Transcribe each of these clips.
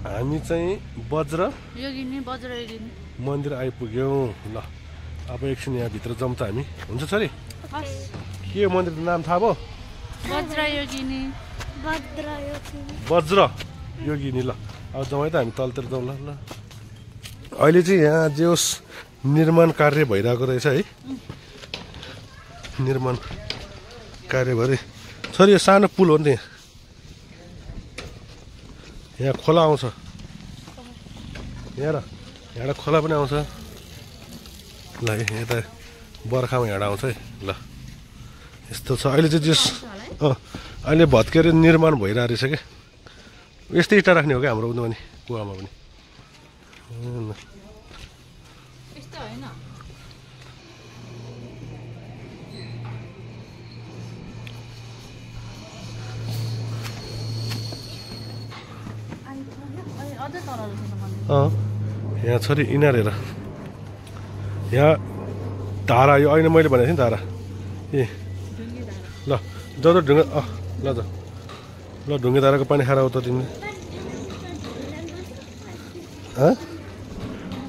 हामी चाहिँ वज्र योगिनी मन्दिर आइपुग्यौँ। ल अब एकछिन यहाँ भित्र जाउँ त हामी। हुन्छ छोरी? के मन्दिरको नाम थाहा भयो? वज्र योगिनी। ल अब जाउँ है त हामी तलतिर जाउँ। ल ल अहिले चाहिँ यहाँ जे होस् निर्माण कार्य भइरहेको रहेछ है। निर्माण कार्य भरे छोरी यो सानो पुल हो नि त। यहाँ खोला आउँछ यहाँ र खोला पनि आउँछ। ल यता बर्खामा हिँड आउँछ है। ल यस्तो छ अहिले चाहिँ जस अहिले भत्केर निर्माण भइरहेको रहेछ क्या। यस्तै इँटा राख्ने हो क्या हाम्रो पनि कुवामा पनि। यहाँ छोरी इनार हेर। यहाँ धारा यो अहिले मैले भनेको थिएँ नि धारा। ए ल जस्तो ढुङ्गा ल त ल ढुङ्गे धाराको पानी खाएर आऊ त तिमीले।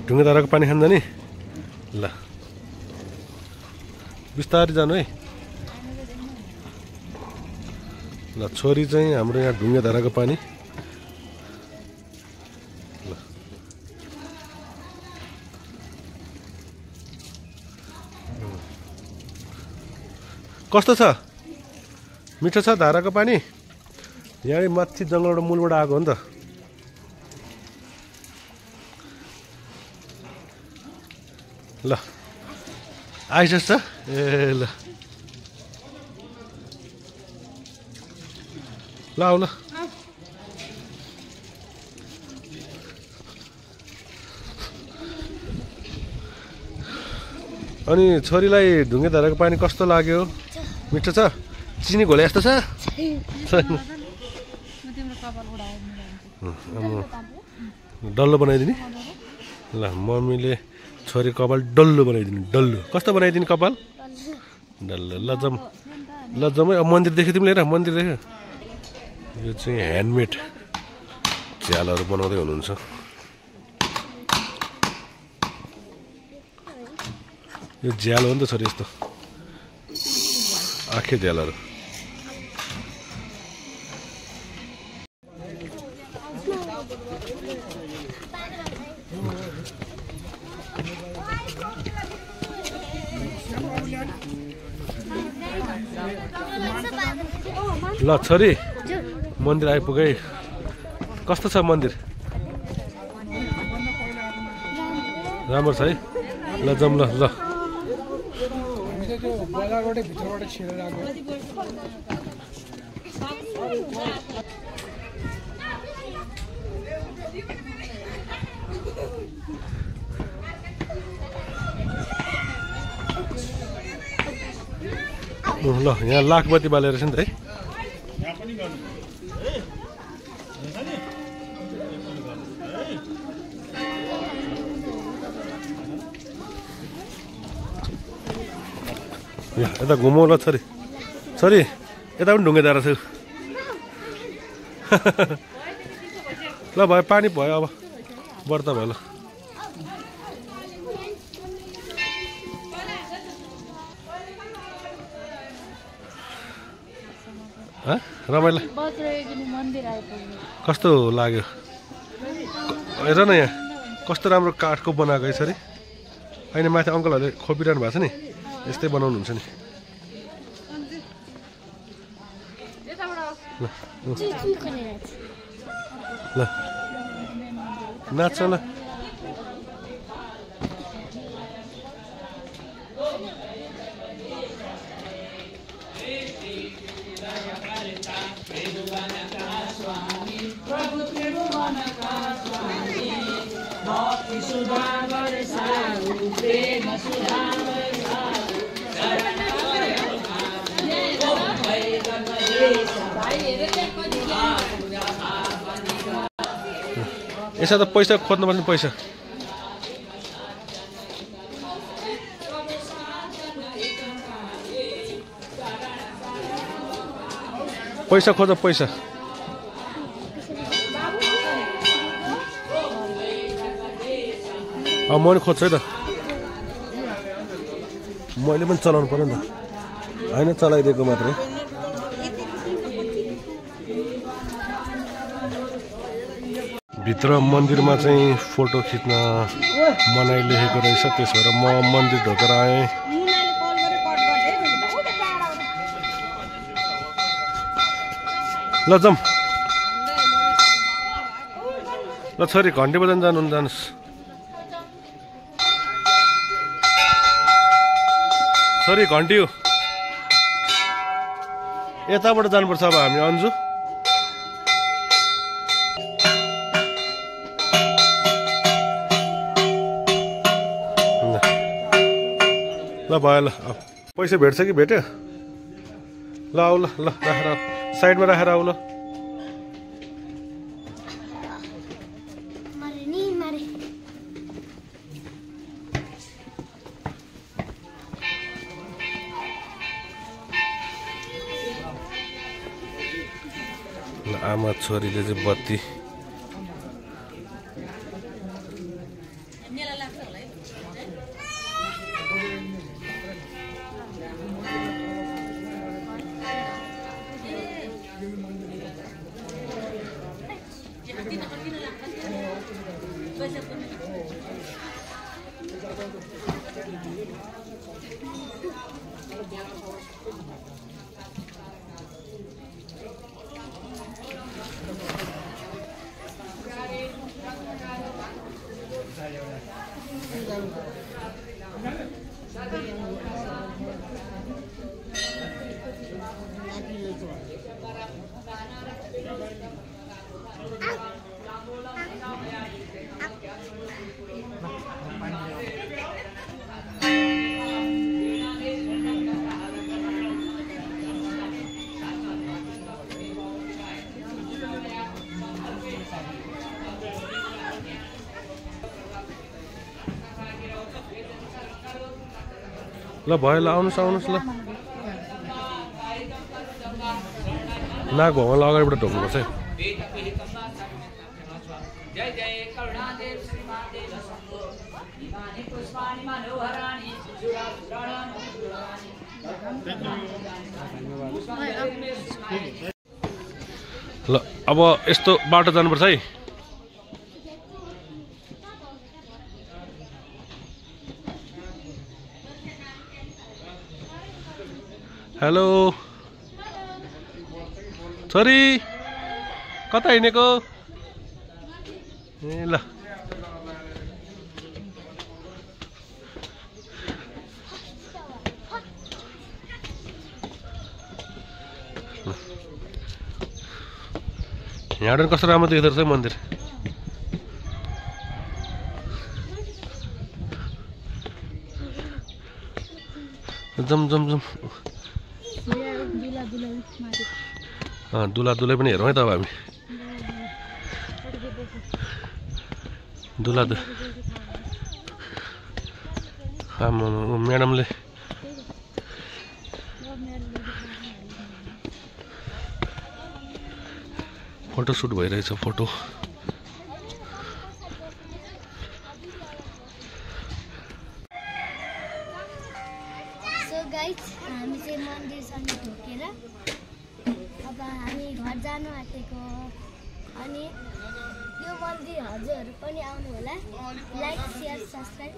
ढुङ्गे धाराको पानी खान्छ नि। ल बिस्तारै जानु है। ल छोरी चाहिँ हाम्रो यहाँ ढुङ्गे धाराको पानी। कस्तो छ? मिठो छ धाराको पानी? यहाँ माथि जङ्गलबाट मूलबाट आएको हो नि त। ल आइसक्छ ए ल ल आऊ ल। अनि छोरीलाई ढुङ्गे धाराको पानी कस्तो लाग्यो? मिठो छ? चिनी घोले जस्तो छ? डल्लो बनाइदिने? ल मम्मीले छोरी कपाल डल्लो बनाइदिनु। डल्लो कस्तो बनाइदिने कपाल? डल्लो। ल जाउँ ल जाउँ है। अब मन्दिर देख्यो तिमीले? हेर मन्दिर देख्यो? यो चाहिँ ह्यान्डमेड झ्यालहरू बनाउँदै हुनुहुन्छ। यो झ्याल हो नि त छोरी। यस्तो आखे झ्यालहरू। ल छोरी मन्दिर आइपुगेँ। कस्तो छ मन्दिर? राम्रो छ है। ल जाउँ ल ल। ल यहाँ लाखबत्ती बालेर रहेछ नि त है। यता घुमाउ ल छोरी। छोरी यता पनि ढुङ्गे धारा छ। ल भयो पानी भयो अब बढ्ता भयो। ल रमाइलो कस्तो लाग्यो? हेर न यहाँ कस्तो राम्रो काठको बनाएको छ अरे। अहिले माथि अङ्कलहरूले खोपिरहनु भएको छ नि। यस्तै बनाउनुहुन्छ नि। ल नाच्छ ल। यसो त पैसा खोज्नु पर्ने पैसा। पैसा खोज पैसा अब मैले खोज्छु है त मैले पनि चलाउनु पर्यो नि त होइन चलाइदिएको मात्रै भित्र मन्दिरमा चाहिँ फोटो खिच्न मनाइ लेखेको रहेछ त्यस भएर म मन्दिर ढोकेर आएँ ल जाऊँ ल छोरी घन्टी बजाउन जानुहोस् छोरी घन्टी हो यताबाट जानुपर्छ अब हामी अन्जु ल भयो ल पैसा भेट्छ कि भेट्यो ल आऊ ल ल राखेर आऊ साइडमा राखेर आऊ ल आमा छोरीले चाहिँ बत्ती ल भयो ल आउनुहोस् आउनुहोस् ल नाग भगवानलाई अगाडिबाट ढोक्नुपर्छ है ल अब यस्तो बाटो जानुपर्छ है हेलो छोरी कता हिँडेको ए ल यहाँबाट कस्तो राम्रो देख्दो रहेछ मन्दिर जम जम जम दुला दुलै पनि हेरौँ है त अब हामी दुला म्याडमले फोटो सुट भइरहेछ फोटो हामी चाहिँ मन्दिरसँग ढोकेर अब हामी घर जानु आँटेको अनि यो मन्दिर हजुरहरू पनि आउनु होला लाइक शेयर सब्स्क्राइब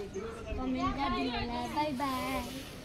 कमेन्ट गरिदिनु होला बाई बाई